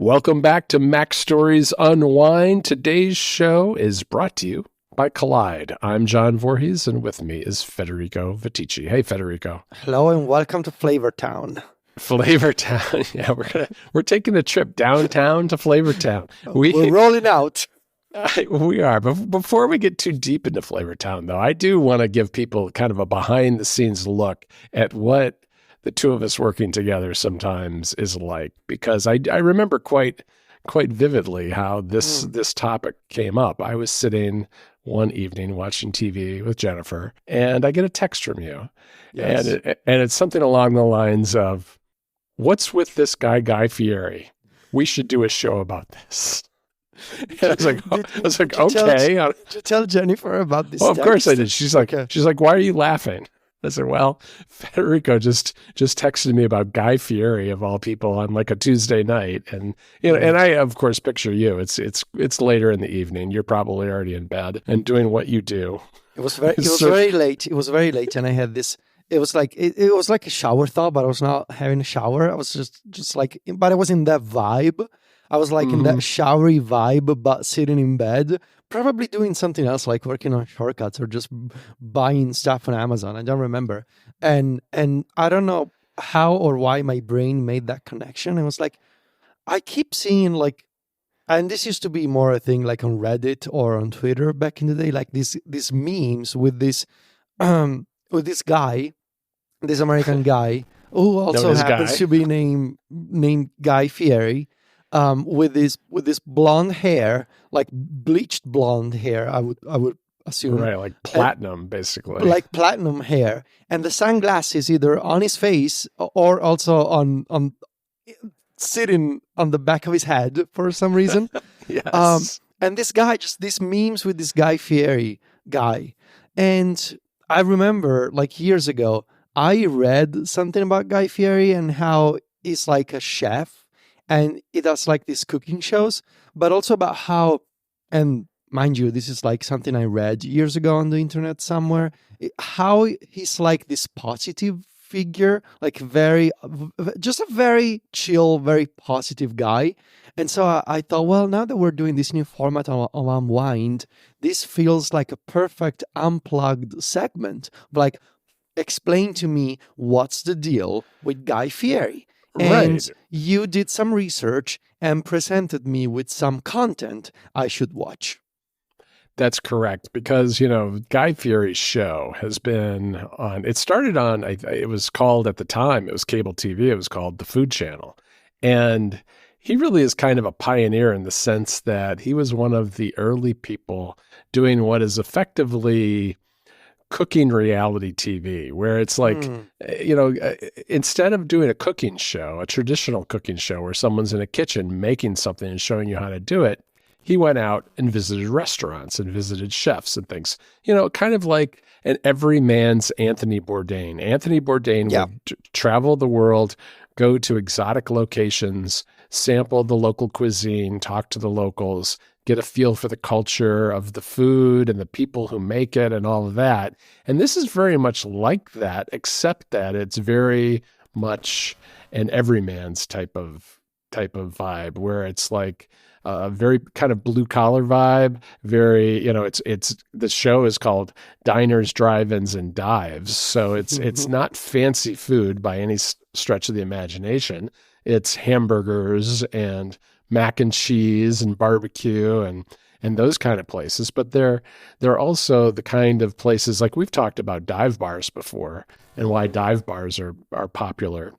Welcome back to Mac Stories Unwind. Today's show is brought to you by Collide. I'm John Voorhees, and with me is Federico Viticci. Hey, Federico. Hello, and welcome to Flavortown. Flavortown. Yeah, we're taking a trip downtown to Flavortown. We're rolling out. We are. But before we get too deep into Flavortown, though, I do want to give people kind of a behind-the-scenes look at what the two of us working together sometimes is like, because I remember quite vividly how this topic came up. I was sitting one evening watching TV with Jennifer, and I get a text from you. Yes. And it's something along the lines of, "What's with this guy, Fieri? We should do a show about this." And I was like, okay. Did you tell Jennifer about this? Well, of course I did. She's like, "Why are you laughing?" I said, "Well, Federico just texted me about Guy Fieri of all people on like a Tuesday night, and and I of course picture you. It's later in the evening. You're probably already in bed and doing what you do." It was very late. It was very late, and I had this. It was like a shower thought, but I was not having a shower. I was just like, but I was in that vibe. I was like in that showery vibe, but sitting in bed, probably doing something else, like working on shortcuts or just buying stuff on Amazon. I don't remember. And I don't know how or why my brain made that connection. It was like, I keep seeing like, and this used to be more a thing like on Reddit or on Twitter back in the day, like these memes with this guy, this American guy who also happens to be named Guy Fieri. With this blonde hair, like bleached blonde hair, I would assume. Right, like platinum, basically. Like platinum hair. And the sunglasses either on his face or also on sitting on the back of his head for some reason. Yes. And this guy, just these memes with this Guy Fieri guy. And I remember like years ago, I read something about Guy Fieri and how he's like a chef. And it does like these cooking shows, but also about how, and mind you, this is like something I read years ago on the internet somewhere, how he's like this positive figure, like just a very chill, very positive guy. And so I thought, well, now that we're doing this new format of Unwind, this feels like a perfect unplugged segment. Like, explain to me what's the deal with Guy Fieri. And you did some research and presented me with some content I should watch. That's correct, because, Guy Fieri's show has been on, it started on, it was called at the time, it was cable TV, it was called the Food Channel. And he really is kind of a pioneer in the sense that he was one of the early people doing what is effectively cooking reality TV, where it's like, instead of doing a cooking show, a traditional cooking show where someone's in a kitchen making something and showing you how to do it, he went out and visited restaurants and visited chefs and things, kind of like an everyman's Anthony Bourdain. Anthony Bourdain would travel the world, go to exotic locations, sample the local cuisine, talk to the locals, get a feel for the culture of the food and the people who make it and all of that. And this is very much like that, except that it's very much an everyman's type of vibe, where it's like a very kind of blue collar vibe. Very, it's the show is called Diners, Drive-ins, and Dives. So it's not fancy food by any stretch of the imagination. It's hamburgers and mac and cheese and barbecue and those kind of places. But they're also the kind of places, like we've talked about dive bars before and why dive bars are popular.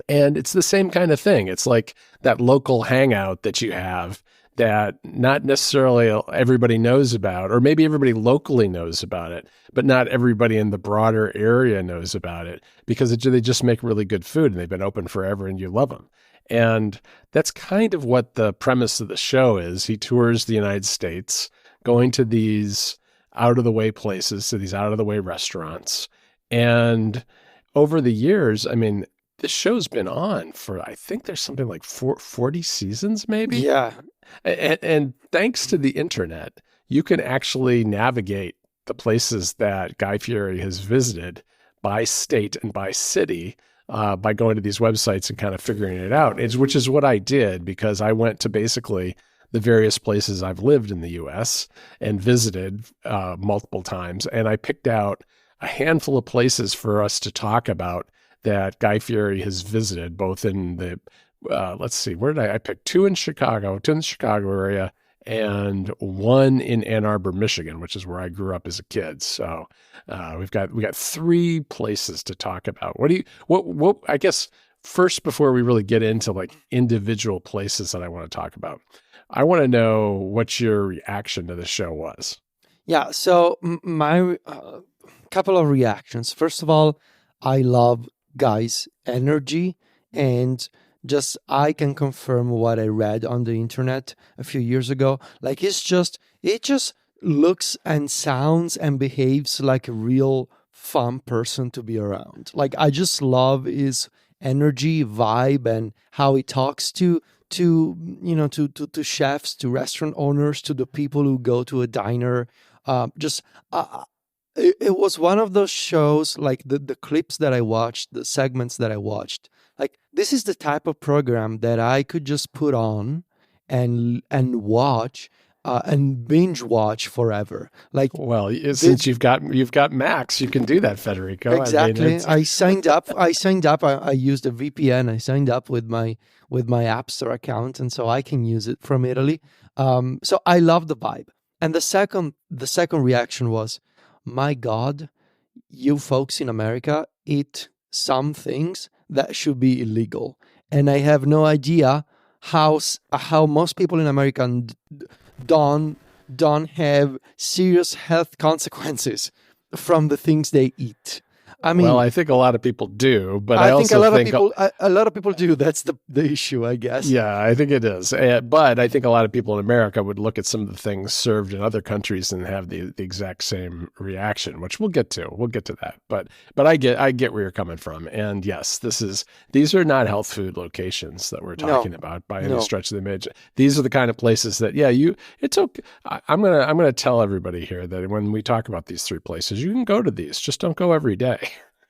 And it's the same kind of thing. It's like that local hangout that you have that not necessarily everybody knows about, or maybe everybody locally knows about it, but not everybody in the broader area knows about it, because they just make really good food and they've been open forever and you love them. And that's kind of what the premise of the show is. He tours the United States, going to these out-of-the-way places, to these out-of-the-way restaurants. And over the years, I mean, this show's been on for, I think there's something like 40 seasons, maybe? Yeah. And thanks to the internet, you can actually navigate the places that Guy Fieri has visited by state and by city by going to these websites and kind of figuring it out. Which is what I did, because I went to basically the various places I've lived in the U.S. and visited multiple times, and I picked out a handful of places for us to talk about that Guy Fieri has visited, both in the let's see, where did I picked two in the Chicago area, and one in Ann Arbor, Michigan, which is where I grew up as a kid. So we got three places to talk about. What I guess first, before we really get into like individual places that I want to talk about, I want to know what your reaction to the show was. Yeah, so my couple of reactions. First of all, I love Guy's energy, and just I can confirm what I read on the internet a few years ago. Like it just looks and sounds and behaves like a real fun person to be around. Like I just love his energy, vibe, and how he talks to chefs, to restaurant owners, to the people who go to a diner. Just it was one of those shows, like the clips that I watched, the segments that I watched. Like this is the type of program that I could just put on and watch and binge watch forever. Like Well, since you've got Max, you can do that, Federico. I mean, exactly. I signed up. I used a VPN. I signed up with my App Store account, and so I can use it from Italy. So I love the vibe. And the second reaction was, my God, you folks in America eat some things that should be illegal, and I have no idea how most people in America don't don't have serious health consequences from the things they eat. I mean, well, I think a lot of people do, but I think a also lot of think people a lot of people do. That's the issue, I guess. yeah, I think it is. But I think a lot of people in America would look at some of the things served in other countries and have the exact same reaction, which we'll get to. We'll get to that. But I get where you're coming from. And yes, these are not health food locations that we're talking about by any No. stretch of the imagination. These are the kind of places that it's okay. I'm gonna tell everybody here that when we talk about these three places, you can go to these. Just don't go every day.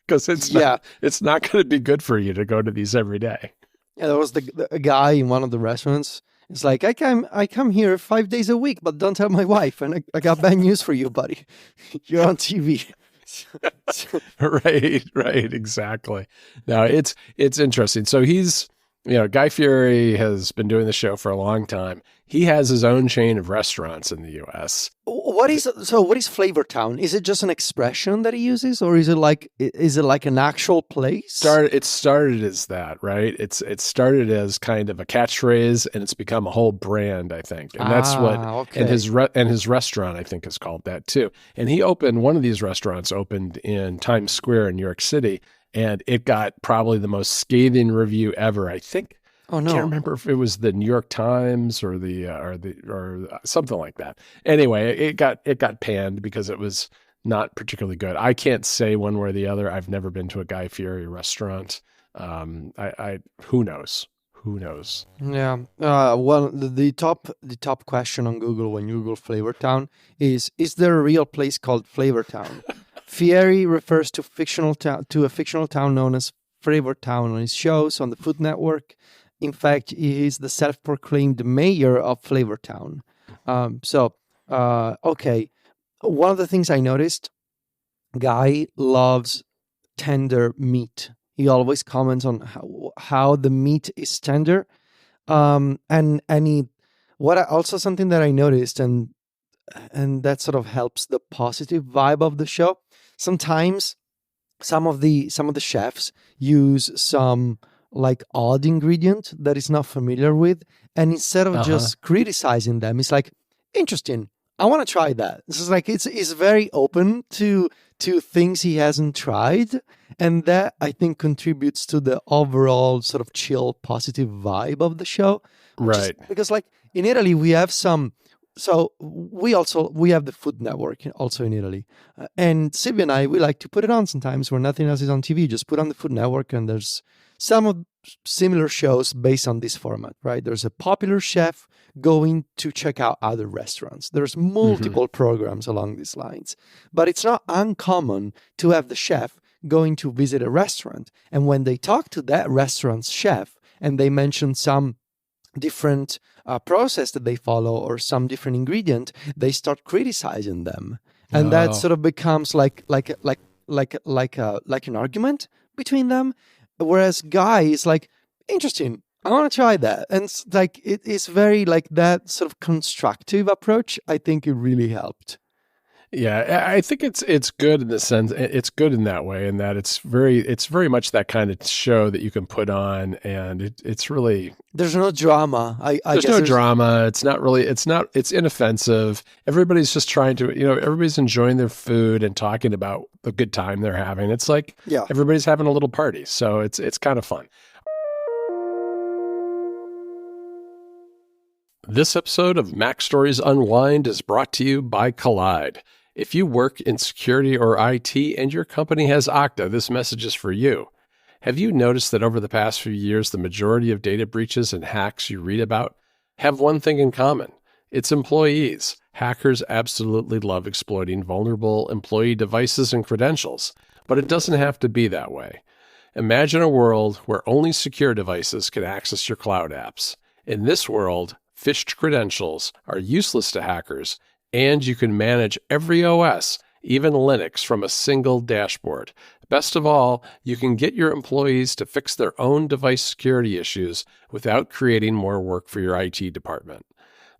Because Yeah. it's not going to be good for you to go to these every day. Yeah, there was a guy in one of the restaurants. It's like I come here 5 days a week, but don't tell my wife. And I got bad news for you, buddy. You're on TV. Right, exactly. Now it's interesting. So Guy Fieri has been doing the show for a long time. He has his own chain of restaurants in the U.S. What is Flavortown? Is it just an expression that he uses, or is it like an actual place? It started as that, right? It started as kind of a catchphrase, and it's become a whole brand, I think. And that's okay. and his restaurant, I think, is called that too. And one of these restaurants opened in Times Square in New York City, and it got probably the most scathing review ever, I think. Oh no! I can't remember if it was the New York Times or or something like that. Anyway, it got panned because it was not particularly good. I can't say one way or the other. I've never been to a Guy Fieri restaurant. I who knows? Who knows? Yeah. Well, the top question on Google when you Google Flavortown is there a real place called Flavortown? Fieri refers to a fictional town known as Flavortown on his shows on the Food Network. In fact, he is the self-proclaimed mayor of Flavortown. Okay. One of the things I noticed, Guy loves tender meat. He always comments on how the meat is tender. And also something that I noticed, and that sort of helps the positive vibe of the show. Sometimes some of the chefs use some like odd ingredient that is not familiar with, and instead of just criticizing them, it's like, interesting, I want to try that. This is like it's very open to things he hasn't tried, and that I think contributes to the overall sort of chill, positive vibe of the show. Right. Because like in Italy we have some. So we have the Food Network also in Italy, and Sylvia and I, we like to put it on sometimes when nothing else is on TV. Just put on the Food Network, and there's some of similar shows based on this format, right? There's a popular chef going to check out other restaurants. There's multiple programs along these lines, but it's not uncommon to have the chef going to visit a restaurant. And when they talk to that restaurant's chef and they mention some different process that they follow or some different ingredient, they start criticizing them, and that Oh. sort of becomes like an argument between them. Whereas Guy is like, interesting, I want to try that, and like it is very like that sort of constructive approach. I think it really helped. Yeah, I think it's good in the sense it's good in that way, and that it's very much that kind of show that you can put on, and it's really There's no drama. I there's guess no there's drama. It's inoffensive. Everybody's just trying to everybody's enjoying their food and talking about the good time they're having. It's like yeah. everybody's having a little party, so it's kind of fun. This episode of Mac Stories Unwind is brought to you by Collide. If you work in security or IT and your company has Okta, this message is for you. Have you noticed that over the past few years, the majority of data breaches and hacks you read about have one thing in common? It's employees. Hackers absolutely love exploiting vulnerable employee devices and credentials, but it doesn't have to be that way. Imagine a world where only secure devices can access your cloud apps. In this world, phished credentials are useless to hackers, and you can manage every OS, even Linux, from a single dashboard. Best of all, you can get your employees to fix their own device security issues without creating more work for your IT department.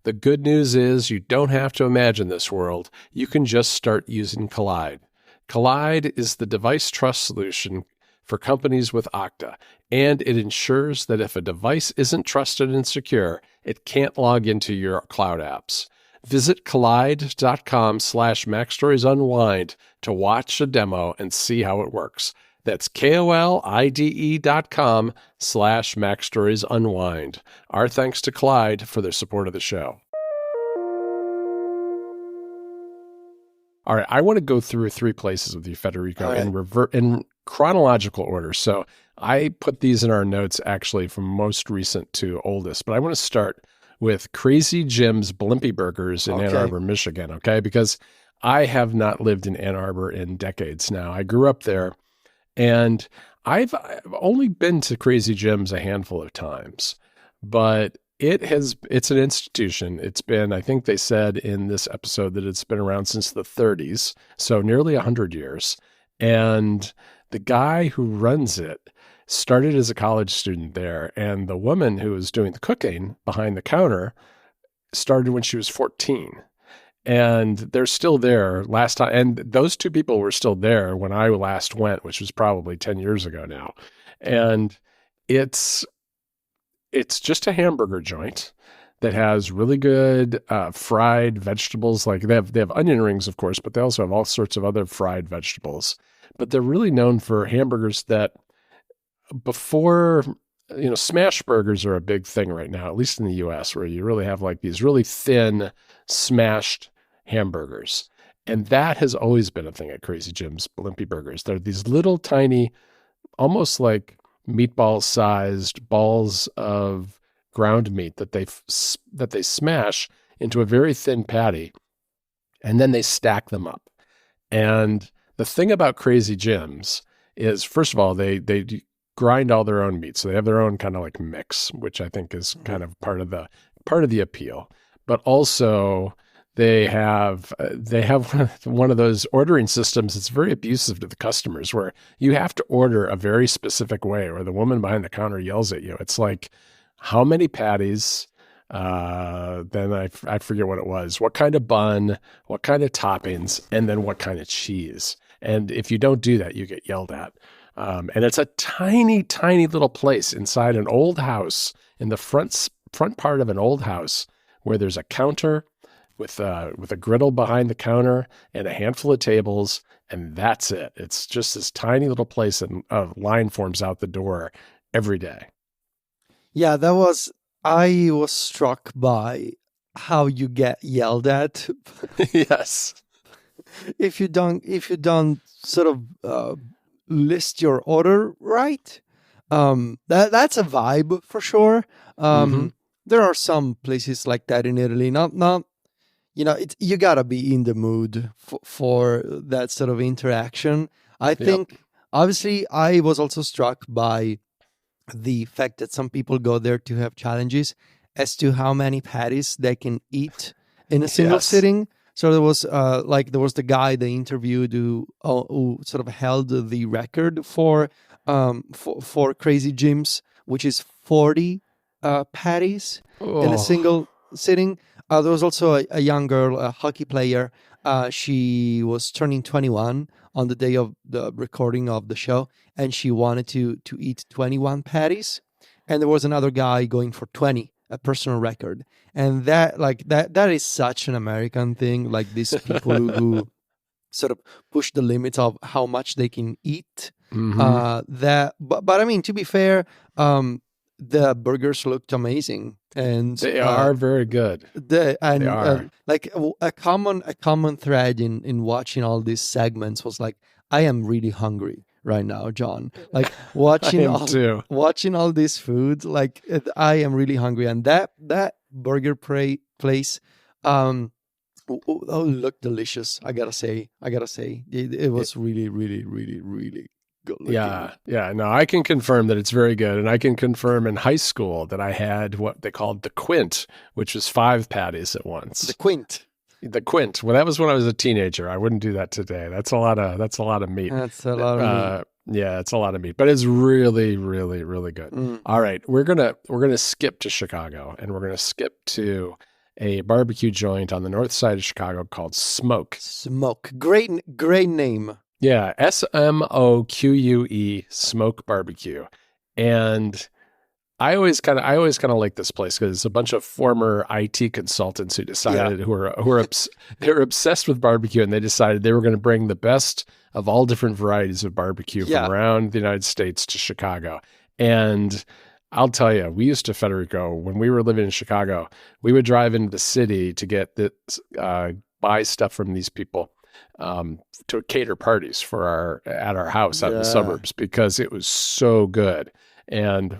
The good news is you don't have to imagine this world. You can just start using Collide. Collide is the device trust solution for companies with Okta, and it ensures that if a device isn't trusted and secure, it can't log into your cloud apps. Visit collide.com/MacStoriesUnwind to watch a demo and see how it works. That's KOLIDE.com/MacStoriesUnwind. Our thanks to Collide for their support of the show. All right, I want to go through three places with you, Federico, in chronological order. So I put these in our notes actually from most recent to oldest, but I want to start with Crazy Jim's Blimpie Burgers in Ann Arbor, Michigan, okay? Because I have not lived in Ann Arbor in decades now. I grew up there, and I've only been to Crazy Jim's a handful of times, but it's an institution. It's been, I think they said in this episode that it's been around since the 30s, so nearly 100 years. And the guy who runs it started as a college student there, and the woman who was doing the cooking behind the counter started when she was 14. And they're still there last time. And those two people were still there when I last went, which was probably 10 years ago now. And it's just a hamburger joint that has really good fried vegetables. Like they have onion rings, of course, but they also have all sorts of other fried vegetables. But they're really known for hamburgers that before, smash burgers are a big thing right now, at least in the US, where you really have like these really thin smashed hamburgers. And that has always been a thing at Crazy Jim's Blimpie Burgers. They're these little tiny, almost like meatball-sized balls of ground meat that they smash into a very thin patty, and then they stack them up. And the thing about Crazy Jim's is, first of all, they grind all their own meat, so they have their own kind of like mix, which I think is kind of part of the appeal. But also, they have one of those ordering systems that's very abusive to the customers, where you have to order a very specific way, or the woman behind the counter yells at you. It's like, how many patties? Then I forget what it was. What kind of bun? What kind of toppings? And then what kind of cheese? And if you don't do that, you get yelled at. And it's a tiny, tiny little place inside an old house, in the front part of an old house, where there's a counter with a griddle behind the counter and a handful of tables, and that's it. It's just this tiny little place, and a line forms out the door every day. Yeah, I was struck by how you get yelled at. Yes. If you don't sort of list your order right. That's a vibe for sure. There are some places like that in Italy. Not you gotta be in the mood for that sort of interaction. I think Obviously, I was also struck by the fact that some people go there to have challenges as to how many patties they can eat in a single Yes. sitting. So there was there was the guy they interviewed who sort of held the record for Crazy Jim's, which is 40 patties in a Oh, single sitting. There was also a young girl, a hockey player. She was turning 21 on the day of the recording of the show, and she wanted to eat 21 patties. And there was another guy going for 20, a personal record. And that is such an American thing, like these people who sort of push the limits of how much they can eat. hmm. But I mean, to be fair, the burgers looked amazing, and They are very good. the They and are. like a common thread in watching all these segments was like, I am really hungry right now, John. Like I am too. watching all this food, like I am really hungry, and that burger place, um, looked delicious. I gotta say, it was really, really, really, really good looking. Yeah, yeah. No, I can confirm that it's very good. And I can confirm in high school that I had what they called the quint, which was 5 patties at The once. quint. The quint. Well, that was when I was a teenager. I wouldn't do that today. That's a lot of meat. That's a lot of meat. Yeah, it's a lot of meat, but it's really, really, really good. Mm. All right, we're gonna skip to Chicago, and we're gonna skip to a barbecue joint on the north side of Chicago called Smoke. Smoke. Great name. Yeah, Smoque, Smoke Barbecue. And I always kind of like this place because it's a bunch of former IT consultants who Yeah. decided they were obsessed with barbecue, and they decided they were going to bring the best of all different varieties of barbecue from Yeah. around the United States to Chicago. And I'll tell you, we used to, Federico, when we were living in Chicago, we would drive into the city to get this, buy stuff from these people, to cater parties for at our house out in the Yeah. suburbs because it was so good. And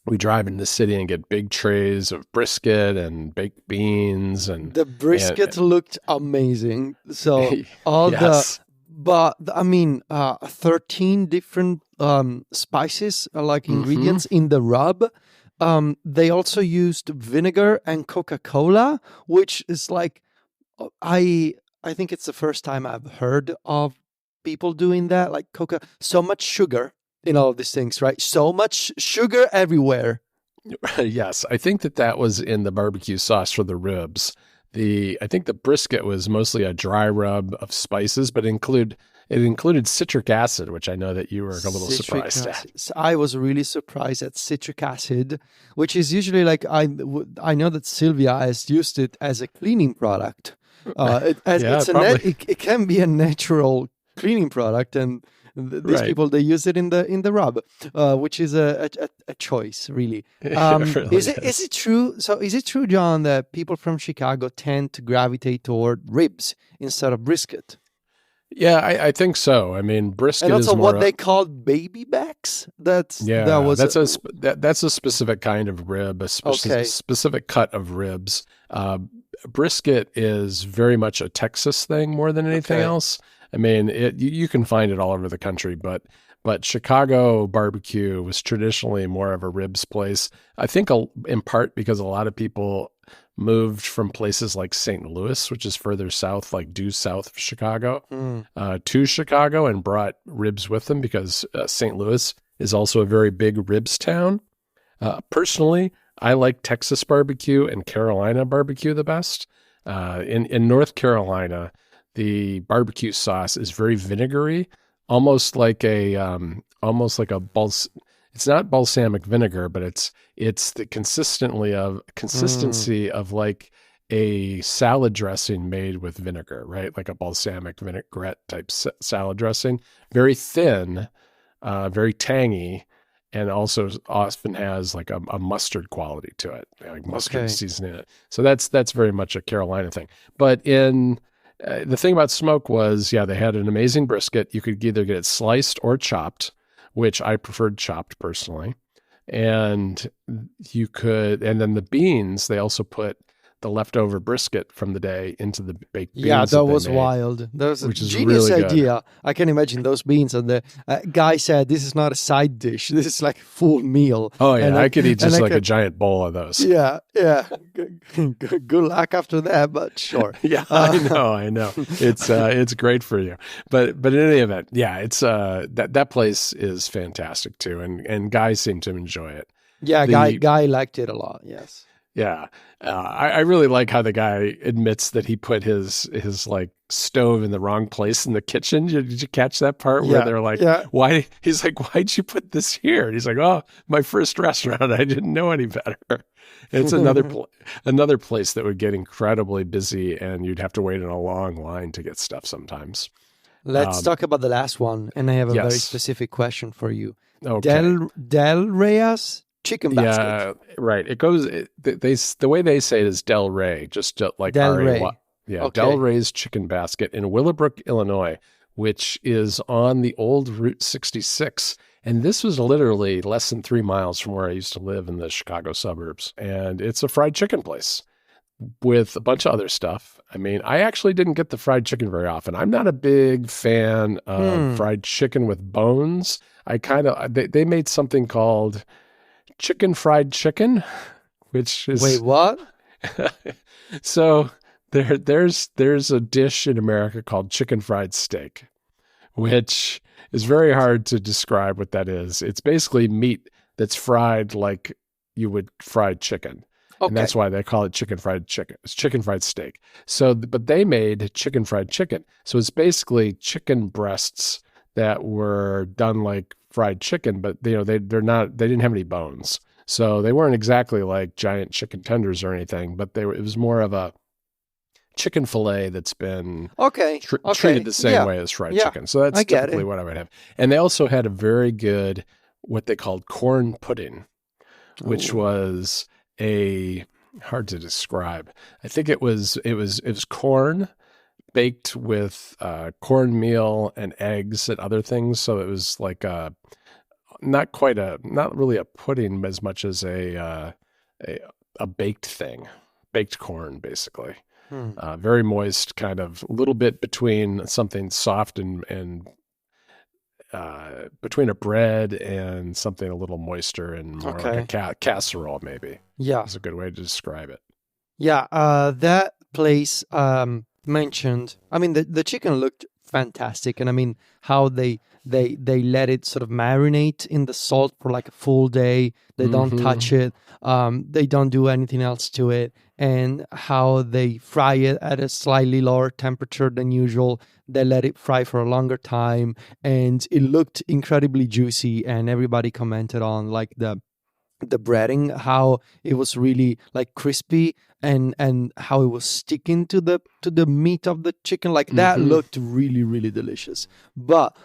we drive into the city and get big trays of brisket and baked beans The and brisket looked amazing. So all the yes. but I mean 13 different spices, like Hmm. ingredients in the rub. They also used vinegar and Coca-Cola, which is like, I think it's the first time I've heard of people doing that. Like so much sugar in all of these things, right? So much sugar everywhere. Yes, I think that was in the barbecue sauce for the ribs. I think the brisket was mostly a dry rub of spices, but it included citric acid, which I know that you were a little Citric surprised at. acid. So I was really surprised at citric acid, which is usually like, I know that Sylvia has used it as a cleaning product. Yeah, It's probably. it can be a natural cleaning product, and these Right. people, they use it in the rub, which is a choice, really. It really Is is. it true? So is it true, John, that people from Chicago tend to gravitate toward ribs instead of brisket? Yeah, I think so. I mean, And brisket also is what more. they called baby backs. That Yeah, was that's a specific kind of rib, a okay. specific cut of ribs. Brisket is very much a Texas thing more than anything Okay. else. I mean, you can find it all over the country, but Chicago barbecue was traditionally more of a ribs place. I think in part because a lot of people moved from places like St. Louis, which is further south, like due south of Chicago, Mm. to Chicago and brought ribs with them because St. Louis is also a very big ribs town. Personally, I like Texas barbecue and Carolina barbecue the best. In North Carolina, the barbecue sauce is very vinegary, almost like a It's not balsamic vinegar, but it's the Mm. consistency of like a salad dressing made with vinegar, right? Like a balsamic vinaigrette type salad dressing, very thin, very tangy, and also often has like a mustard quality to it, like mustard Okay. seasoning it. So that's very much a Carolina thing. But the thing about Smoke was, yeah, they had an amazing brisket. You could either get it sliced or chopped, which I preferred chopped personally. And and then the beans, they also put the leftover brisket from the day into the baked Yeah, beans that that they was made, wild. That was a which is genius really good. idea. I can imagine those beans, and the guy said, "This is not a side dish. This is like a full meal." Oh yeah, And I could eat and just I like a could, giant bowl of those. yeah, yeah. Good luck after that, but sure. Yeah, I know. It's great for you. But in any event, yeah, it's that place is fantastic too, and guys seem to enjoy it. Yeah, The guy liked it a lot. Yes. Yeah, I really like how the guy admits that he put his like stove in the wrong place in the kitchen. Did you catch that part where Yeah, they're like, yeah. "Why?" He's like, "Why'd you put this here?" And he's like, "Oh, my first restaurant. I didn't know any better." It's another place that would get incredibly busy, and you'd have to wait in a long line to get stuff sometimes. Let's Um, talk about the last one, and I have a very yes. specific question for you. Okay. Del Reyes chicken basket. Yeah, right. It goes. The way they say it is Del Rey, just like Del RAY. Rey. Yeah, Del Okay. Rey's Chicken Basket in Willowbrook, Illinois, which is on the old Route 66. And this was literally less than 3 miles from where I used to live in the Chicago suburbs. And it's a fried chicken place with a bunch of other stuff. I mean, I actually didn't get the fried chicken very often. I'm not a big fan of Hmm. fried chicken with bones. They made something called chicken fried chicken, which Wait, is what? so there's a dish in America called chicken fried steak, which is very hard to describe what that is. It's basically meat that's fried like you would fried chicken. And Okay. that's why they call it chicken fried chicken. It's chicken fried steak. So, but they made chicken fried chicken. So it's basically chicken breasts that were done like fried chicken, but they didn't have any bones. So they weren't exactly like giant chicken tenders or anything, but it was more of a chicken fillet that's been Okay. treated Okay. the same Yeah. way as fried Yeah. chicken. So that's I get typically it. what I would have. And they also had a very good, what they called corn pudding, which Ooh. was a hard to describe. I think it was corn baked with cornmeal and eggs and other things. So it was like not really a pudding as much as a, a baked thing, baked corn basically. Hmm. Very moist, kind of a little bit between something soft and between a bread and something a little moister and more like a Okay. casserole, maybe Yeah. is a good way to describe it. Yeah. That place mentioned. I mean, the chicken looked fantastic, and I mean how they let it sort of marinate in the salt for like a full day. They don't touch Hmm. it. They don't do anything else to it, and how they fry it at a slightly lower temperature than usual. They let it fry for a longer time, and it looked incredibly juicy. And everybody commented on like the breading, how it was really like crispy, and how it was sticking to the meat of the chicken. Like that Hmm. looked really really delicious. But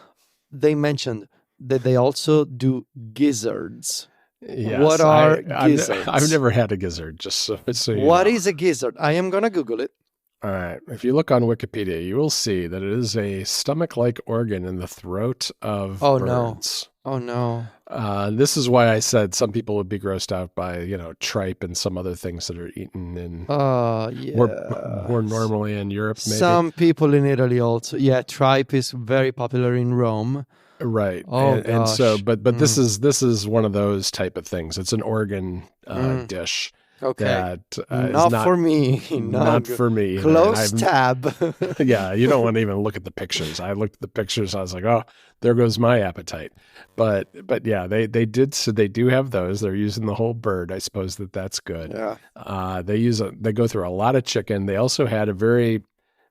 they mentioned that they also do gizzards. What Yes, are I've gizzards? never had a gizzard. Just so you What know. is a gizzard? I am gonna Google it. All right. If you look on Wikipedia, you will see that it is a stomach-like organ in the throat of Oh no. birds. Oh no. This is why I said some people would be grossed out by, tripe and some other things that are eaten in more Yes. normally in Europe, maybe. Some people in Italy also. Yeah, tripe is very popular in Rome. Right. Oh And so, gosh. but this Mm, is one of those type of things. It's an organ mm. dish Okay. that is Not not for me. No. not for me either. And Close I've tab. yeah, you don't want to even look at the pictures. I looked at the pictures. I was like, oh, there goes my appetite. But yeah, so they do have those. They're using the whole bird. I suppose that's good. Yeah. They go through a lot of chicken. They also had a very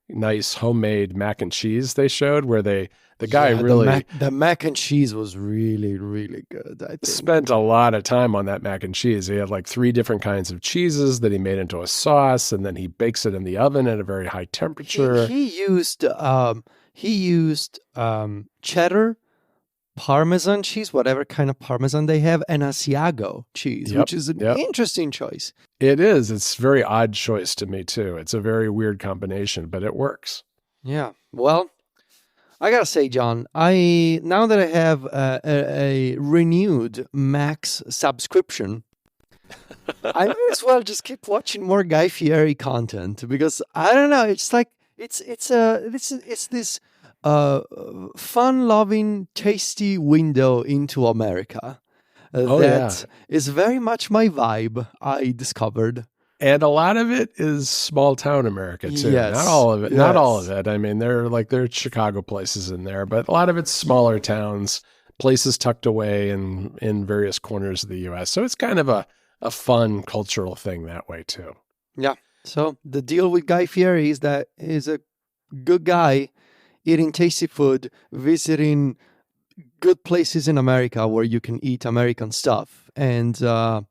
nice homemade mac and cheese they showed where the guy Yeah, really the mac and cheese was really, really good, I think. spent a lot of time on that mac and cheese. He had like 3 different kinds of cheeses that he made into a sauce, and then he bakes it in the oven at a very high He temperature. he used cheddar, Parmesan cheese, whatever kind of Parmesan they have, and Asiago cheese, Yep, which is an yep. interesting choice. It is. It's a very odd choice to me too. It's a very weird combination, but it works. Yeah. Well, I gotta say, John, I now that I have a renewed Max subscription, I might as well just keep watching more Guy Fieri content because I don't know. It's like it's this uh fun-loving, tasty window into America Oh yeah. that is very much my vibe. I discovered. And a lot of it is small town America too. Not Yes, all of it. Not all of yes, it. I mean, there's Chicago places in there, but a lot of it's smaller towns, places tucked away in various corners of the US. So it's kind of a fun cultural thing that way too. yeah. So the deal with Guy Fieri is that he's a good guy eating tasty food, visiting good places in America where you can eat American stuff. And thumbs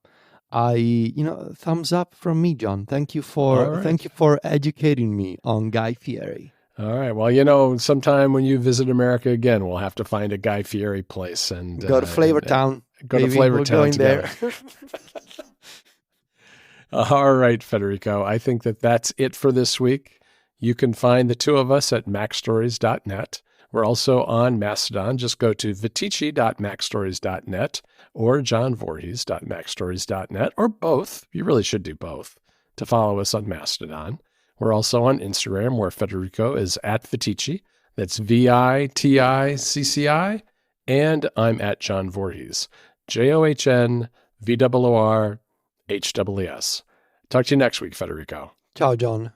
up from me, John. All right. Thank you for educating me on Guy Fieri. All right. Well, sometime when you visit America again, we'll have to find a Guy Fieri place Go to and Flavortown, go to baby. We're Flavortown going there. together. All right, Federico. I think that's it for this week. You can find the two of us at macstories.net. We're also on Mastodon. Just go to vitici.macstories.net or johnvorhees.macstories.net or both. You really should do both to follow us on Mastodon. We're also on Instagram where Federico is at Vitici. That's VITICCI. And I'm at John Voorhees. JOHNVOORHWS. Talk to you next week, Federico. Ciao, John.